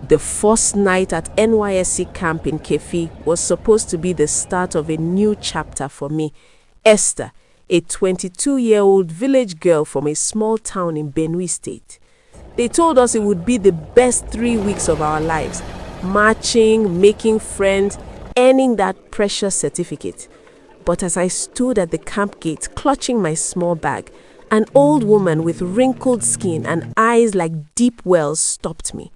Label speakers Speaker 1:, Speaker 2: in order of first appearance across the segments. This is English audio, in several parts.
Speaker 1: The first night at NYSC camp in Kefi was supposed to be the start of a new chapter for me. Esther, a 22-year-old village girl from a small town in Benue State. They told us it would be the best 3 weeks of our lives, marching, making friends, earning that precious certificate. But as I stood at the camp gate clutching my small bag, an old woman with wrinkled skin and eyes like deep wells stopped me.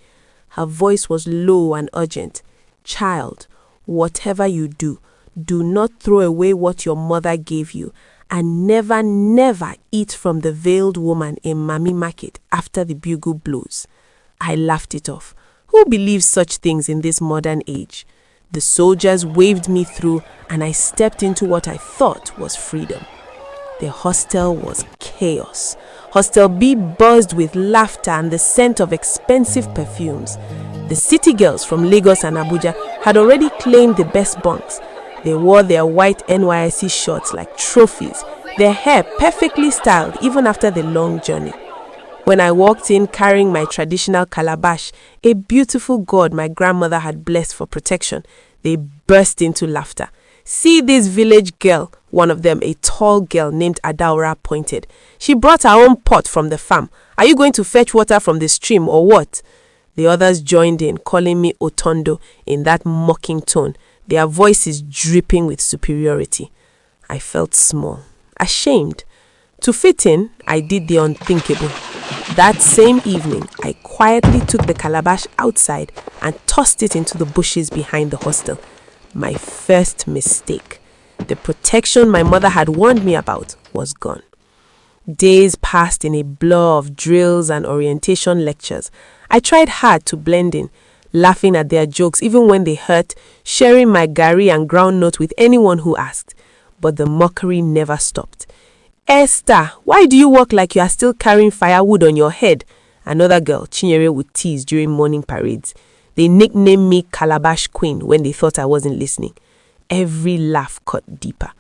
Speaker 1: Her voice was low and urgent. "Child, whatever you do, do not throw away what your mother gave you, and never, never eat from the veiled woman in Mami Market after the bugle blows." I laughed it off. Who believes such things in this modern age? The soldiers waved me through, and I stepped into what I thought was freedom. The hostel was chaos. Hostel B buzzed with laughter and the scent of expensive perfumes. The city girls from Lagos and Abuja had already claimed the best bunks. They wore their white NYSC shorts like trophies, their hair perfectly styled even after the long journey. When I walked in carrying my traditional calabash, a beautiful gourd my grandmother had blessed for protection, they burst into laughter. "See this village girl," one of them, a tall girl named Adaura, pointed. "She brought her own pot from the farm. Are you going to fetch water from the stream or what?" The others joined in, calling me Otondo in that mocking tone, their voices dripping with superiority. I felt small, ashamed. To fit in, I did the unthinkable. That same evening, I quietly took the calabash outside and tossed it into the bushes behind the hostel. My first mistake. The protection my mother had warned me about was gone. Days passed in a blur of drills and orientation lectures. I tried hard to blend in, laughing at their jokes even when they hurt, sharing my gari and groundnut with anyone who asked. But the mockery never stopped. "Esther, why do you walk like you are still carrying firewood on your head?" Another girl, Chinyere, would tease during morning parades. They nicknamed me Calabash Queen when they thought I wasn't listening. Every laugh cut deeper.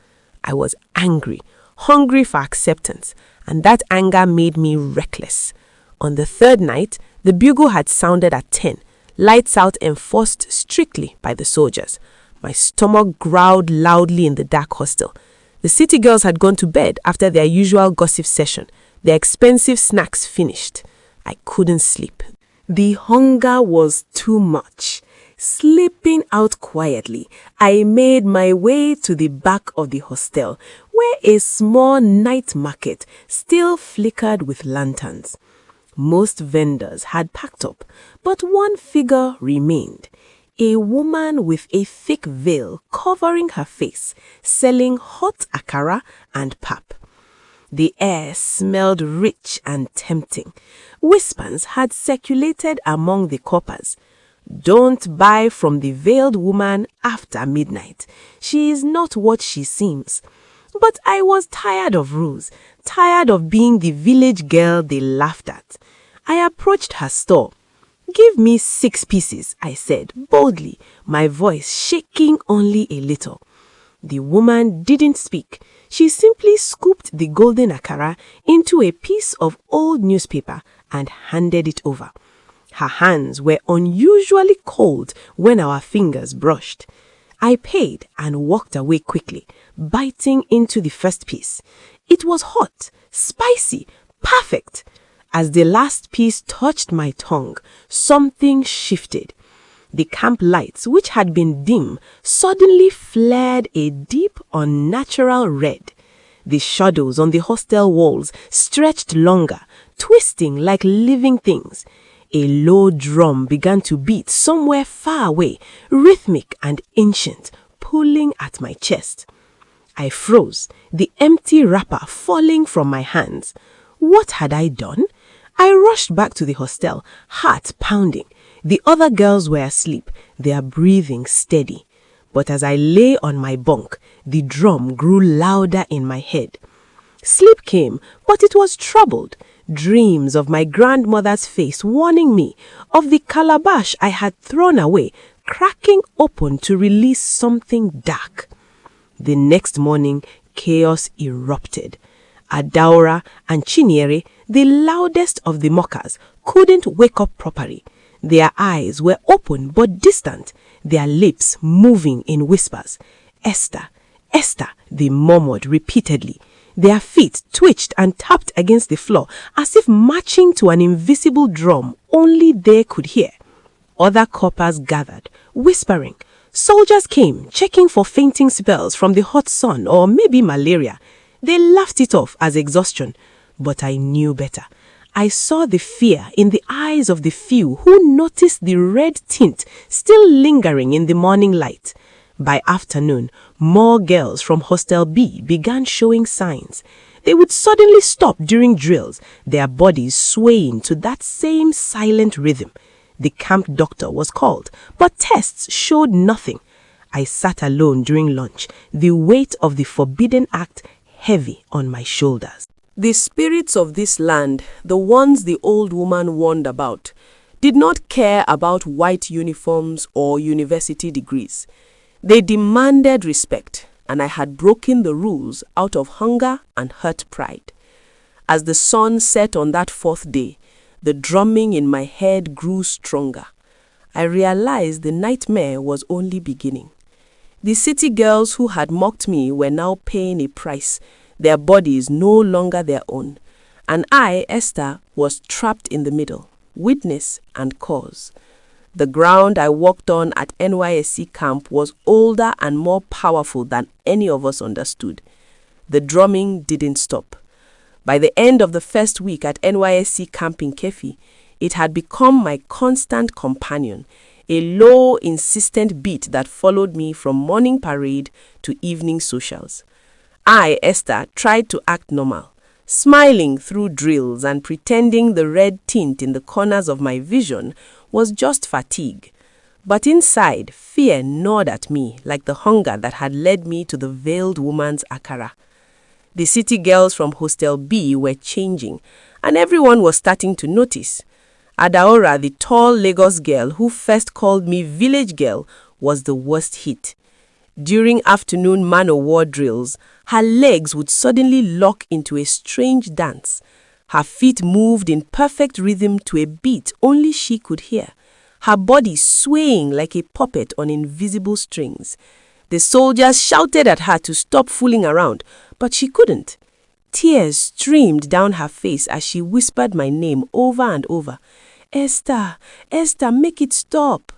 Speaker 1: I was angry, hungry for acceptance, and that anger made me reckless. On the third night, the bugle had sounded at 10, lights out enforced strictly by the soldiers. My stomach growled loudly in the dark hostel. The city girls had gone to bed after their usual gossip session, their expensive snacks finished. I couldn't sleep. The hunger was too much. Slipping out quietly, I made my way to the back of the hostel, where a small night market still flickered with lanterns. Most vendors had packed up, but one figure remained. A woman with a thick veil covering her face, selling hot akara and pap. The air smelled rich and tempting. Whispers had circulated among the coppers. "Don't buy from the veiled woman after midnight. She is not what she seems." But I was tired of rules, tired of being the village girl they laughed at. I approached her store. "Give me 6 pieces, I said boldly, my voice shaking only a little. The woman didn't speak. She simply scooped the golden akara into a piece of old newspaper and handed it over. Her hands were unusually cold when our fingers brushed. I paid and walked away quickly, biting into the first piece. It was hot, spicy, perfect. As the last piece touched my tongue, something shifted. The camp lights, which had been dim, suddenly flared a deep, unnatural red. The shadows on the hostel walls stretched longer, twisting like living things. A low drum began to beat somewhere far away, rhythmic and ancient, pulling at my chest. I froze, the empty wrapper falling from my hands. What had I done? I rushed back to the hostel, heart pounding. The other girls were asleep, their breathing steady. But as I lay on my bunk, the drum grew louder in my head. Sleep came, but it was troubled. Dreams of my grandmother's face warning me, of the calabash I had thrown away, cracking open to release something dark. The next morning, chaos erupted. Adaura and Chinyere, the loudest of the mockers, couldn't wake up properly. Their eyes were open but distant, their lips moving in whispers. "Esther, Esther," they murmured repeatedly. Their feet twitched and tapped against the floor as if marching to an invisible drum only they could hear. Other coppers gathered, whispering. Soldiers came, checking for fainting spells from the hot sun or maybe malaria. They laughed it off as exhaustion, but I knew better. I saw the fear in the eyes of the few who noticed the red tint still lingering in the morning light. By afternoon, more girls from Hostel B began showing signs. They would suddenly stop during drills, their bodies swaying to that same silent rhythm. The camp doctor was called, but tests showed nothing. I sat alone during lunch, the weight of the forbidden act heavy on my shoulders. The spirits of this land, the ones the old woman warned about, did not care about white uniforms or university degrees. They demanded respect, and I had broken the rules out of hunger and hurt pride. As the sun set on that fourth day, the drumming in my head grew stronger. I realized the nightmare was only beginning. The city girls who had mocked me were now paying a price, their bodies no longer their own. And I, Esther, was trapped in the middle, witness and cause. The ground I walked on at NYSC camp was older and more powerful than any of us understood. The drumming didn't stop. By the end of the first week at NYSC camp in Kefi, it had become my constant companion, a low, insistent beat that followed me from morning parade to evening socials. I, Esther, tried to act normal, smiling through drills and pretending the red tint in the corners of my vision was just fatigue. But inside, fear gnawed at me like the hunger that had led me to the veiled woman's akara. The city girls from Hostel B were changing, and everyone was starting to notice. Adaora, the tall Lagos girl who first called me village girl, was the worst hit. During afternoon man-o-war drills, her legs would suddenly lock into a strange dance. Her feet moved in perfect rhythm to a beat only she could hear, her body swaying like a puppet on invisible strings. The soldiers shouted at her to stop fooling around, but she couldn't. Tears streamed down her face as she whispered my name over and over. "Esther, Esther, make it stop."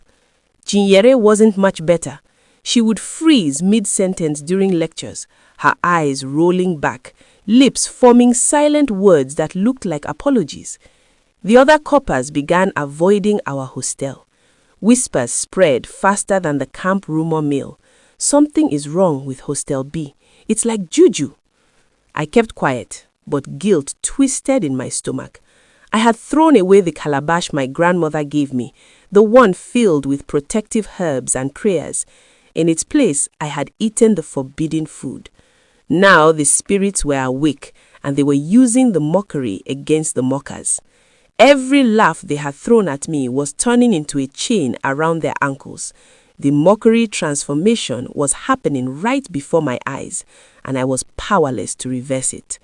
Speaker 1: Chinyere wasn't much better. She would freeze mid-sentence during lectures, her eyes rolling back, lips forming silent words that looked like apologies. The other coppers began avoiding our hostel. Whispers spread faster than the camp rumor mill. "Something is wrong with Hostel B. It's like juju." I kept quiet, but guilt twisted in my stomach. I had thrown away the calabash my grandmother gave me, the one filled with protective herbs and prayers. In its place, I had eaten the forbidden food. Now the spirits were awake, and they were using the mockery against the mockers. Every laugh they had thrown at me was turning into a chain around their ankles. The mockery transformation was happening right before my eyes, and I was powerless to reverse it.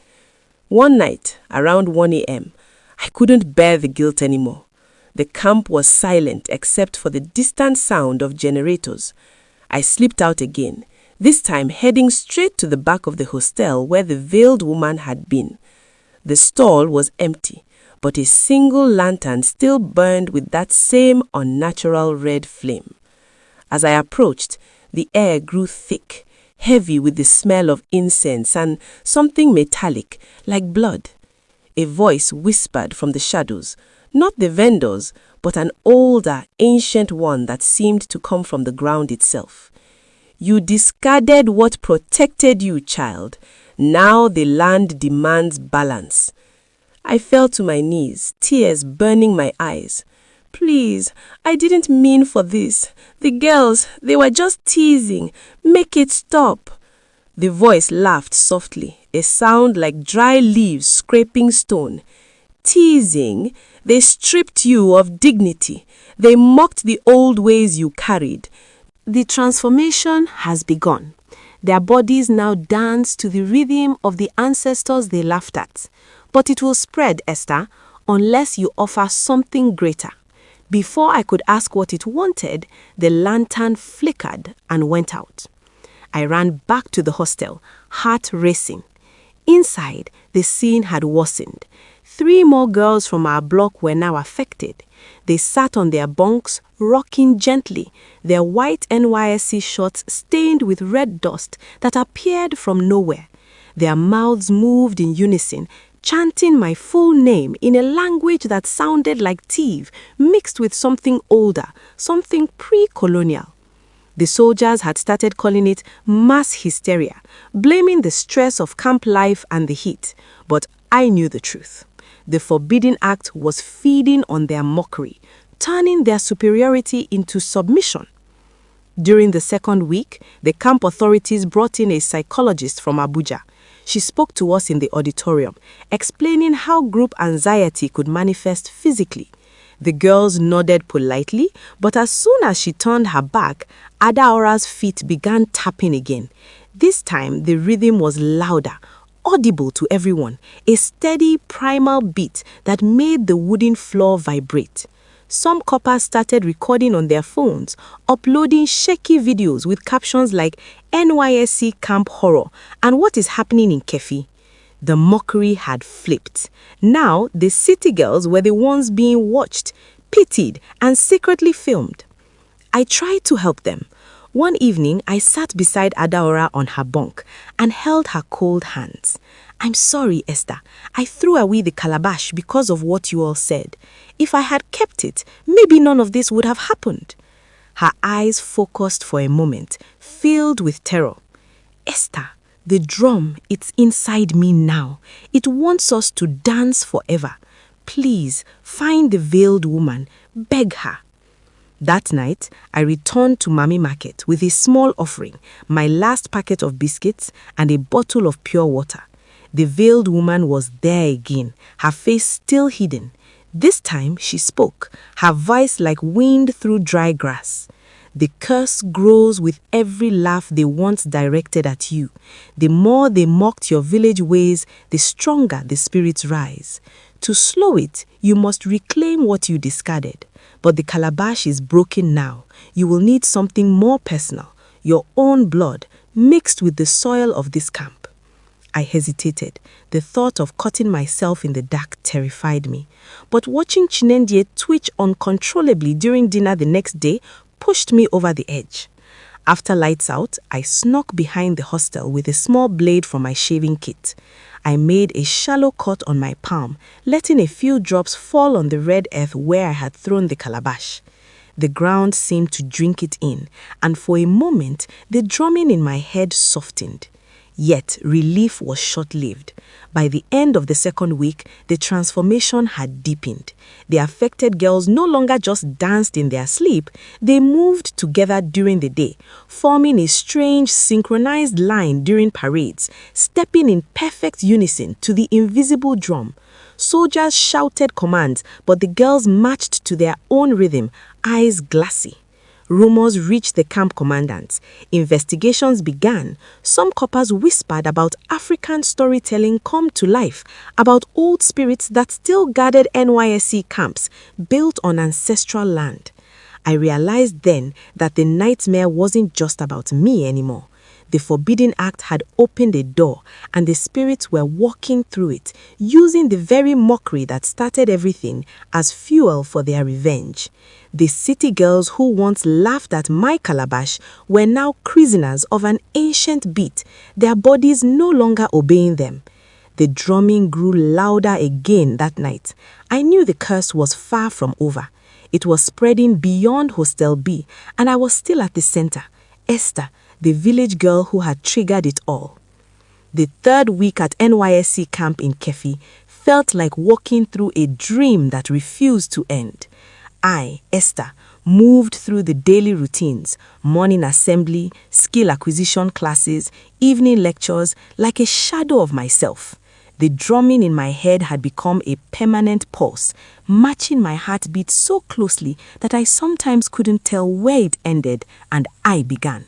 Speaker 1: One night, around 1 a.m., I couldn't bear the guilt anymore. The camp was silent except for the distant sound of generators. I slipped out again, this time heading straight to the back of the hostel where the veiled woman had been. The stall was empty, but a single lantern still burned with that same unnatural red flame. As I approached, the air grew thick, heavy with the smell of incense and something metallic, like blood. A voice whispered from the shadows, not the vendors, but an older, ancient one that seemed to come from the ground itself. "You discarded what protected you, child. Now the land demands balance." I fell to my knees, tears burning my eyes. "Please, I didn't mean for this. The girls, they were just teasing. Make it stop." The voice laughed softly, a sound like dry leaves scraping stone. "Teasing? They stripped you of dignity. They mocked the old ways you carried. The transformation has begun. Their bodies now dance to the rhythm of the ancestors they laughed at. But it will spread, Esther, unless you offer something greater. Before I could ask what it wanted, the lantern flickered and went out. I ran back to the hostel, heart racing. Inside, the scene had worsened. 3 more girls from our block were now affected. They sat on their bunks, rocking gently, their white NYSC shorts stained with red dust that appeared from nowhere. Their mouths moved in unison, chanting my full name in a language that sounded like Tiv, mixed with something older, something pre-colonial. The soldiers had started calling it mass hysteria, blaming the stress of camp life and the heat. But I knew the truth. The forbidden act was feeding on their mockery, turning their superiority into submission. During the second week, the camp authorities brought in a psychologist from Abuja. She spoke to us in the auditorium, explaining how group anxiety could manifest physically. The girls nodded politely, but as soon as she turned her back, Adaora's feet began tapping again. This time, the rhythm was louder, audible to everyone, a steady primal beat that made the wooden floor vibrate. Some coppers started recording on their phones, uploading shaky videos with captions like NYSC camp horror and what is happening in Kefi. The mockery had flipped. Now, the city girls were the ones being watched, pitied, and secretly filmed. I tried to help them. One evening, I sat beside Adaora on her bunk and held her cold hands. "I'm sorry, Esther. I threw away the calabash because of what you all said. If I had kept it, maybe none of this would have happened." Her eyes focused for a moment, filled with terror. "Esther, the drum, it's inside me now. It wants us to dance forever. Please, find the veiled woman. Beg her." That night, I returned to Mami Market with a small offering, my last packet of biscuits and a bottle of pure water. The veiled woman was there again, her face still hidden. This time, she spoke, her voice like wind through dry grass. "The curse grows with every laugh they once directed at you. The more they mocked your village ways, the stronger the spirits rise. To slow it, you must reclaim what you discarded. But the calabash is broken now. You will need something more personal, your own blood, mixed with the soil of this camp." I hesitated. The thought of cutting myself in the dark terrified me. But watching Chinendie twitch uncontrollably during dinner the next day pushed me over the edge. After lights out, I snuck behind the hostel with a small blade from my shaving kit. I made a shallow cut on my palm, letting a few drops fall on the red earth where I had thrown the calabash. The ground seemed to drink it in, and for a moment, the drumming in my head softened. Yet, relief was short-lived. By the end of the second week, the transformation had deepened. The affected girls no longer just danced in their sleep, they moved together during the day, forming a strange, synchronized line during parades, stepping in perfect unison to the invisible drum. Soldiers shouted commands, but the girls marched to their own rhythm, eyes glassy. Rumors reached the camp commandants. Investigations began. Some coppers whispered about African storytelling come to life, about old spirits that still guarded NYSC camps, built on ancestral land. I realized then that the nightmare wasn't just about me anymore. The Forbidden Act had opened a door, and the spirits were walking through it, using the very mockery that started everything as fuel for their revenge. The city girls who once laughed at my calabash were now prisoners of an ancient beat, their bodies no longer obeying them. The drumming grew louder again that night. I knew the curse was far from over. It was spreading beyond Hostel B, and I was still at the center. Esther, the village girl who had triggered it all. The third week at NYSC camp in Kefi felt like walking through a dream that refused to end. I, Esther, moved through the daily routines, morning assembly, skill acquisition classes, evening lectures, like a shadow of myself. The drumming in my head had become a permanent pulse, matching my heartbeat so closely that I sometimes couldn't tell where it ended and I began.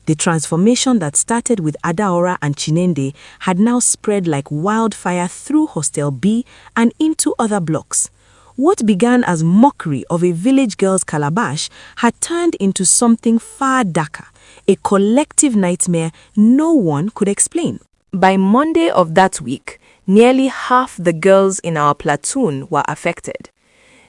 Speaker 1: The transformation that started with Adaora and Chinende had now spread like wildfire through Hostel B and into other blocks.
Speaker 2: What began as mockery of a village girl's calabash had turned into something far darker, a collective nightmare no one could explain.
Speaker 1: By Monday of that week, nearly half the girls in our platoon were affected.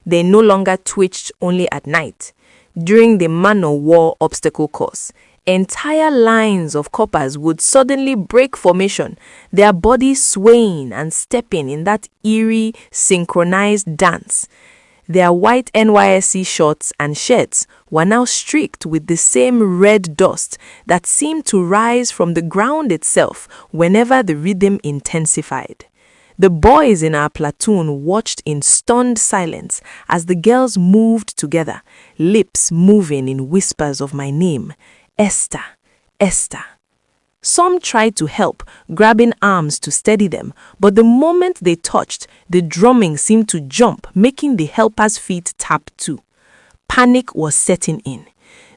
Speaker 1: They no longer twitched only at night. During the man-o'-war obstacle course, entire lines of coppers would suddenly break formation, their bodies swaying and stepping in that eerie, synchronized dance. Their white NYSC shorts and shirts were now streaked with the same red dust that seemed to rise from the ground itself whenever the rhythm intensified. The boys in our platoon watched in stunned silence as the girls moved together, lips moving in whispers of my name, Esther, Esther. Some tried to help, grabbing arms to steady them, but the moment they touched, the drumming seemed to jump, making the helpers' feet tap too. Panic was setting in.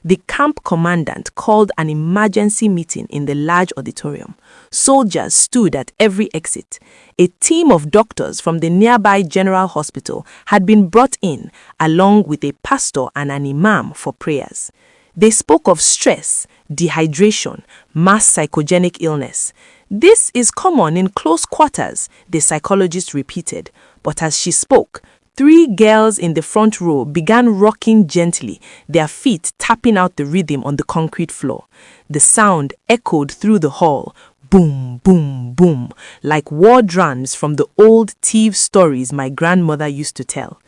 Speaker 1: The camp commandant called an emergency meeting in the large auditorium. Soldiers stood at every exit. A team of doctors from the nearby general hospital had been brought in, along with a pastor and an imam for prayers. They spoke of stress, dehydration, mass psychogenic illness. This is common in close quarters, the psychologist repeated. But as she spoke, 3 girls in the front row began rocking gently, their feet tapping out the rhythm on the concrete floor. The sound echoed through the hall, boom, boom, boom, like war drums from the old thief stories my grandmother used to tell.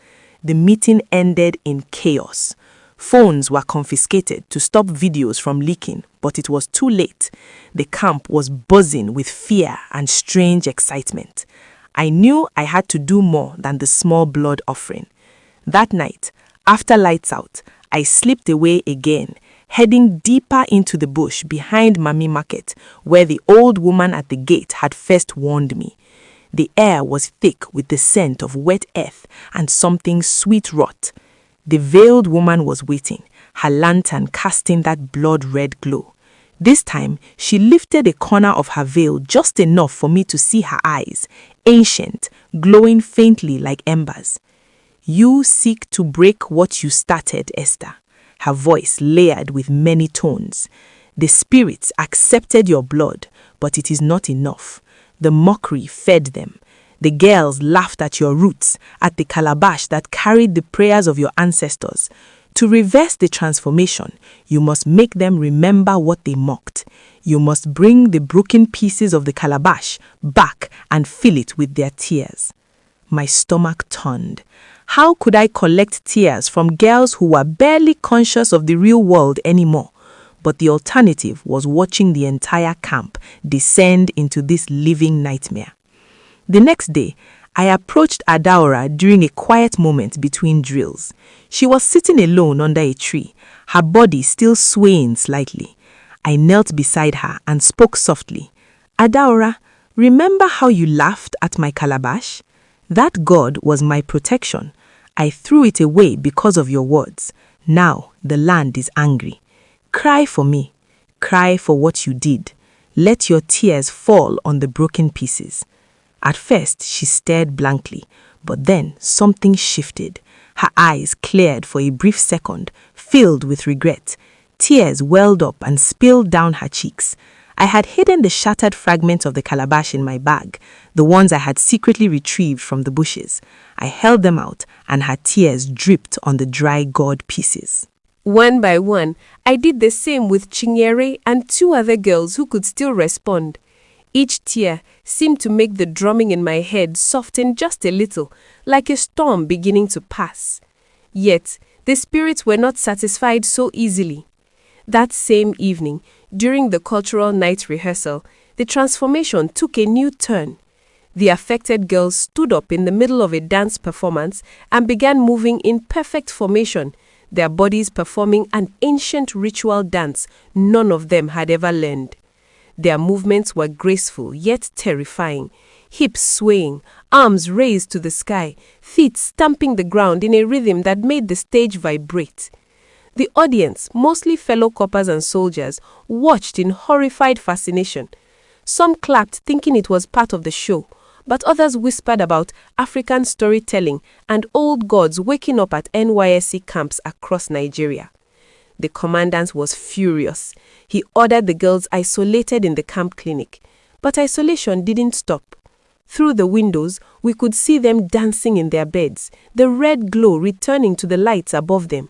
Speaker 1: The meeting ended in chaos. Phones were confiscated to stop videos from leaking, but it was too late. The camp was buzzing with fear and strange excitement. I knew I had to do more than the small blood offering. That night, after lights out, I slipped away again, heading deeper into the bush behind Mami Market, where the old woman at the gate had first warned me. The air was thick with the scent of wet earth and something sweet rot. The veiled woman was waiting, her lantern casting that blood-red glow. This time, she lifted a corner of her veil just enough for me to see her eyes, ancient, glowing faintly like embers. You seek to break what you started, Esther. Her voice layered with many tones. The spirits accepted your blood, but it is not enough. The mockery fed them. The girls laughed at your roots, at the calabash that carried the prayers of your ancestors. To reverse the transformation, you must make them remember what they mocked. You must bring the broken pieces of the calabash back and fill it with their tears. My stomach turned. How could I collect tears from girls who were barely conscious of the real world anymore? But the alternative was watching the entire camp descend into this living nightmare. The next day, I approached Adaora during a quiet moment between drills. She was sitting alone under a tree, her body still swaying slightly. I knelt beside her and spoke softly. Adaora, remember how you laughed at my calabash? That god was my protection. I threw it away because of your words. Now the land is angry. Cry for me. Cry for what you did. Let your tears fall on the broken pieces. At first, she stared blankly, but then something shifted. Her eyes cleared for a brief second, filled with regret. Tears welled up and spilled down her cheeks. I had hidden the shattered fragments of the calabash in my bag, the ones I had secretly retrieved from the bushes. I held them out, and her tears dripped on the dry gourd pieces.
Speaker 3: One by one, I did the same with Chinyere and 2 other girls who could still respond. Each tear seemed to make the drumming in my head soften just a little, like a storm beginning to pass. Yet, the spirits were not satisfied so easily. That same evening, during the cultural night rehearsal, the transformation took a new turn. The affected girls stood up in the middle of a dance performance and began moving in perfect formation, their bodies performing an ancient ritual dance none of them had ever learned. Their movements were graceful yet terrifying, hips swaying, arms raised to the sky, feet stamping the ground in a rhythm that made the stage vibrate. The audience, mostly fellow coppers and soldiers, watched in horrified fascination. Some clapped thinking it was part of the show, but others whispered about African storytelling and old gods waking up at NYSC camps across Nigeria. The commandant was furious. He ordered the girls isolated in the camp clinic. But isolation didn't stop. Through the windows, we could see them dancing in their beds, the red glow returning to the lights above them.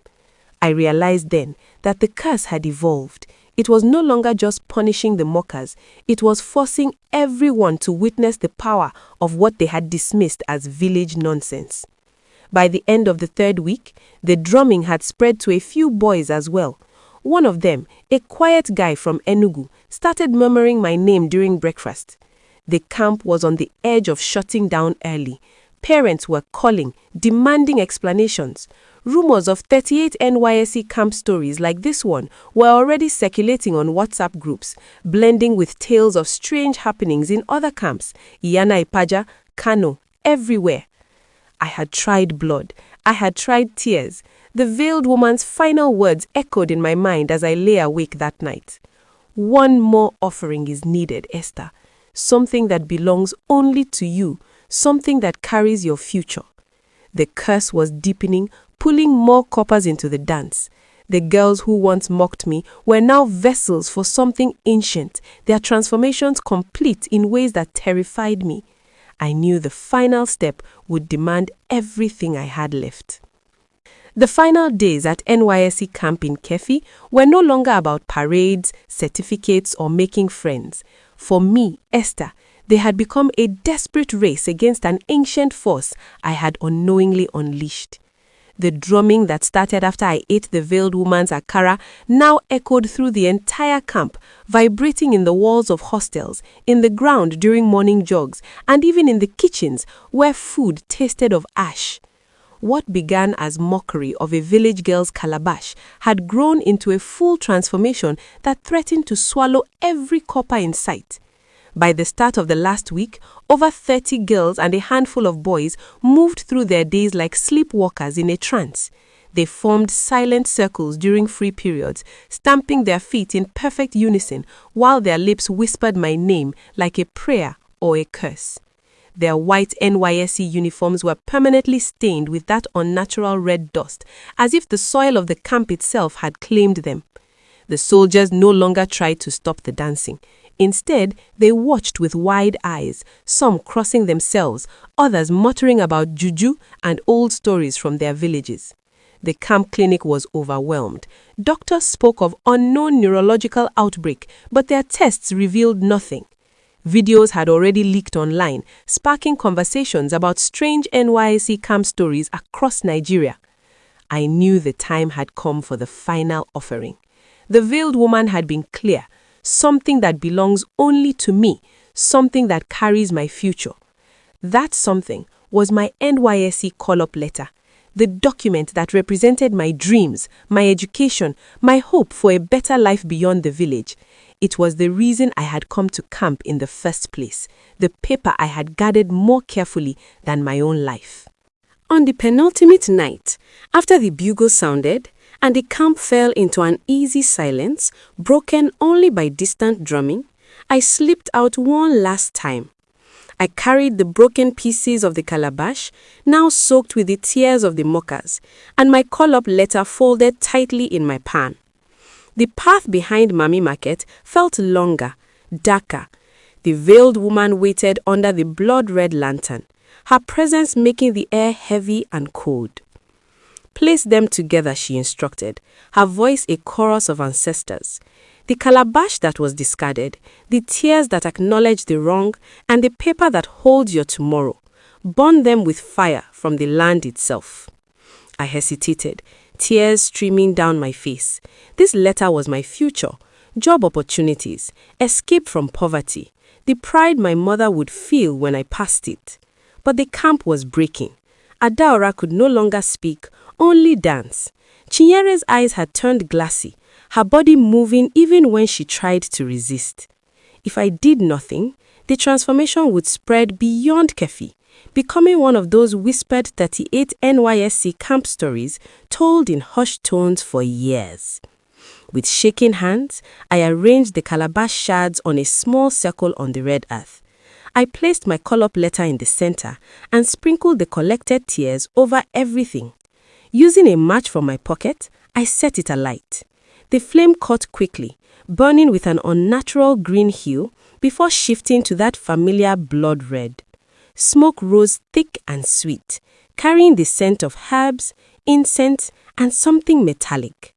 Speaker 3: I realized then that the curse had evolved. It was no longer just punishing the mockers. It was forcing everyone to witness the power of what they had dismissed as village nonsense. By the end of the third week, the drumming had spread to a few boys as well. One of them, a quiet guy from Enugu, started murmuring my name during breakfast. The camp was on the edge of shutting down early. Parents were calling, demanding explanations. Rumors of 38 NYSC camp stories like this one were already circulating on WhatsApp groups, blending with tales of strange happenings in other camps, Iyana Ipaja, Kano, everywhere. I had tried blood. I had tried tears. The veiled woman's final words echoed in my mind as I lay awake that night. One more offering is needed, Esther. Something that belongs only to you. Something that carries your future. The curse was deepening, pulling more coppers into the dance. The girls who once mocked me were now vessels for something ancient, their transformations complete in ways that terrified me. I knew the final step would demand everything I had left. The final days at NYSC camp in Kefi were no longer about parades, certificates, or making friends. For me, Esther, they had become a desperate race against an ancient force I had unknowingly unleashed. The drumming that started after I ate the veiled woman's akara now echoed through the entire camp, vibrating in the walls of hostels, in the ground during morning jogs, and even in the kitchens where food tasted of ash. What began as mockery of a village girl's calabash had grown into a full transformation that threatened to swallow every copper in sight. By the start of the last week, over 30 girls and a handful of boys moved through their days like sleepwalkers in a trance. They formed silent circles during free periods, stamping their feet in perfect unison while their lips whispered my name like a prayer or a curse. Their white NYSC uniforms were permanently stained with that unnatural red dust, as if the soil of the camp itself had claimed them. The soldiers no longer tried to stop the dancing. Instead, they watched with wide eyes, some crossing themselves, others muttering about juju and old stories from their villages. The camp clinic was overwhelmed. Doctors spoke of unknown neurological outbreak, but their tests revealed nothing. Videos had already leaked online, sparking conversations about strange NYSC camp stories across Nigeria. I knew the time had come for the final offering. The veiled woman had been clear. Something that belongs only to me, something that carries my future. That something was my NYSC call-up letter, the document that represented my dreams, my education, my hope for a better life beyond the village. It was the reason I had come to camp in the first place, the paper I had guarded more carefully than my own life.
Speaker 1: On the penultimate night, after the bugle sounded, and the camp fell into an easy silence, broken only by distant drumming, I slipped out one last time. I carried the broken pieces of the calabash, now soaked with the tears of the mockers, and my call-up letter folded tightly in my palm. The path behind Mami Market felt longer, darker. The veiled woman waited under the blood-red lantern, her presence making the air heavy and cold. Place them together, she instructed, her voice a chorus of ancestors. The calabash that was discarded, the tears that acknowledge the wrong, and the paper that holds your tomorrow. Burn them with fire from the land itself. I hesitated, tears streaming down my face. This letter was my future, job opportunities, escape from poverty, the pride my mother would feel when I passed it. But the camp was breaking. Adaora could no longer speak, only dance. Chinyere's eyes had turned glassy, her body moving even when she tried to resist. If I did nothing, the transformation would spread beyond Kefi, becoming one of those whispered 38 NYSC camp stories told in hushed tones for years. With shaking hands, I arranged the calabash shards on a small circle on the red earth. I placed my call-up letter in the center and sprinkled the collected tears over everything. Using a match from my pocket, I set it alight. The flame caught quickly, burning with an unnatural green hue before shifting to that familiar blood red. Smoke rose thick and sweet, carrying the scent of herbs, incense, and something metallic.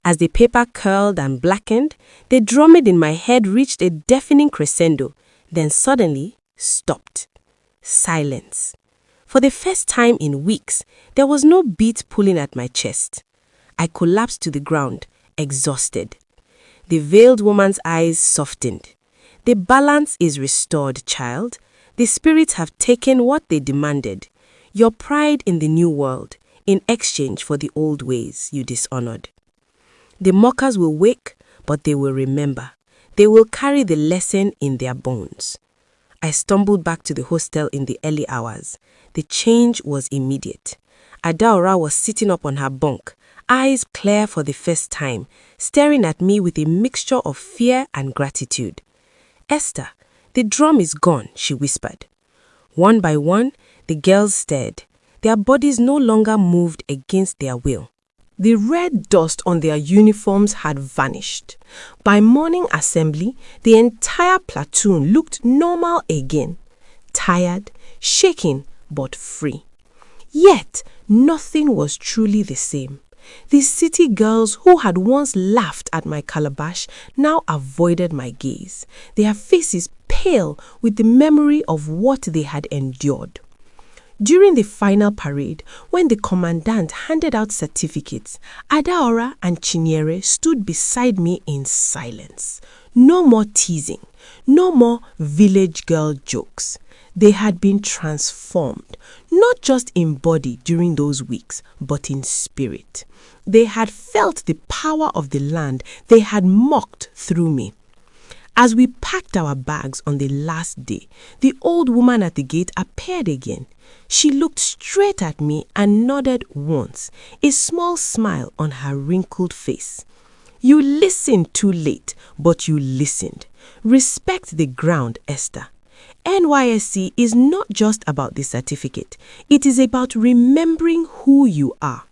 Speaker 1: As the paper curled and blackened, the drumming in my head reached a deafening crescendo, then suddenly stopped. Silence. For the first time in weeks, there was no beat pulling at my chest. I collapsed to the ground, exhausted. The veiled woman's eyes softened. The balance is restored, child. The spirits have taken what they demanded, your pride in the new world, in exchange for the old ways you dishonored. The mockers will wake, but they will remember. They will carry the lesson in their bones. I stumbled back to the hostel in the early hours. The change was immediate. Adaora was sitting up on her bunk, eyes clear for the first time, staring at me with a mixture of fear and gratitude. "Esther, the drum is gone," she whispered. One by one, the girls stared. Their bodies no longer moved against their will. The red dust on their uniforms had vanished. By morning assembly, the entire platoon looked normal again. Tired, shaking, but free. Yet, nothing was truly the same. The city girls who had once laughed at my calabash now avoided my gaze, their faces pale with the memory of what they had endured. During the final parade, when the commandant handed out certificates, Adaora and Chinyere stood beside me in silence. No more teasing, no more village girl jokes. They had been transformed, not just in body during those weeks, but in spirit. They had felt the power of the land they had mocked through me. As we packed our bags on the last day, the old woman at the gate appeared again. She looked straight at me and nodded once, a small smile on her wrinkled face. "You listened too late, but you listened. Respect the ground, Esther. NYSC is not just about the certificate. It is about remembering who you are."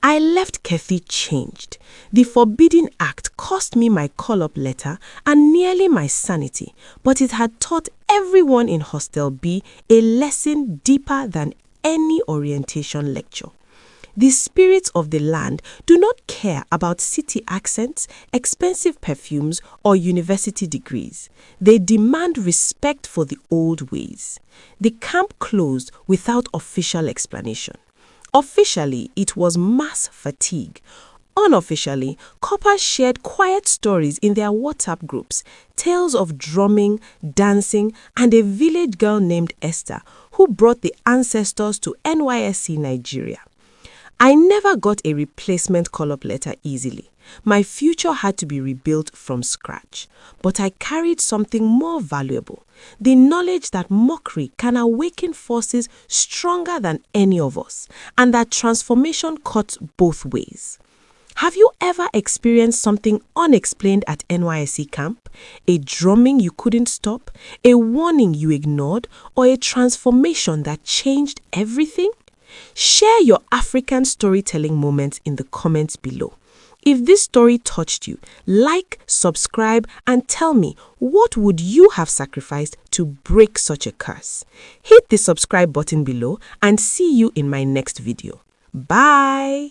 Speaker 1: I left Kefi changed. The forbidden act cost me my call-up letter and nearly my sanity, but it had taught everyone in Hostel B a lesson deeper than any orientation lecture. The spirits of the land do not care about city accents, expensive perfumes, or university degrees. They demand respect for the old ways. The camp closed without official explanation. Officially, it was mass fatigue. Unofficially, coppers shared quiet stories in their WhatsApp groups, tales of drumming, dancing, and a village girl named Esther who brought the ancestors to NYSC Nigeria. I never got a replacement call-up letter easily. My future had to be rebuilt from scratch. But I carried something more valuable, the knowledge that mockery can awaken forces stronger than any of us, and that transformation cuts both ways. Have you ever experienced something unexplained at NYSC camp? A drumming you couldn't stop, a warning you ignored, or a transformation that changed everything? Share your African storytelling moments in the comments below. If this story touched you, like, subscribe, and tell me, what would you have sacrificed to break such a curse? Hit the subscribe button below and see you in my next video. Bye!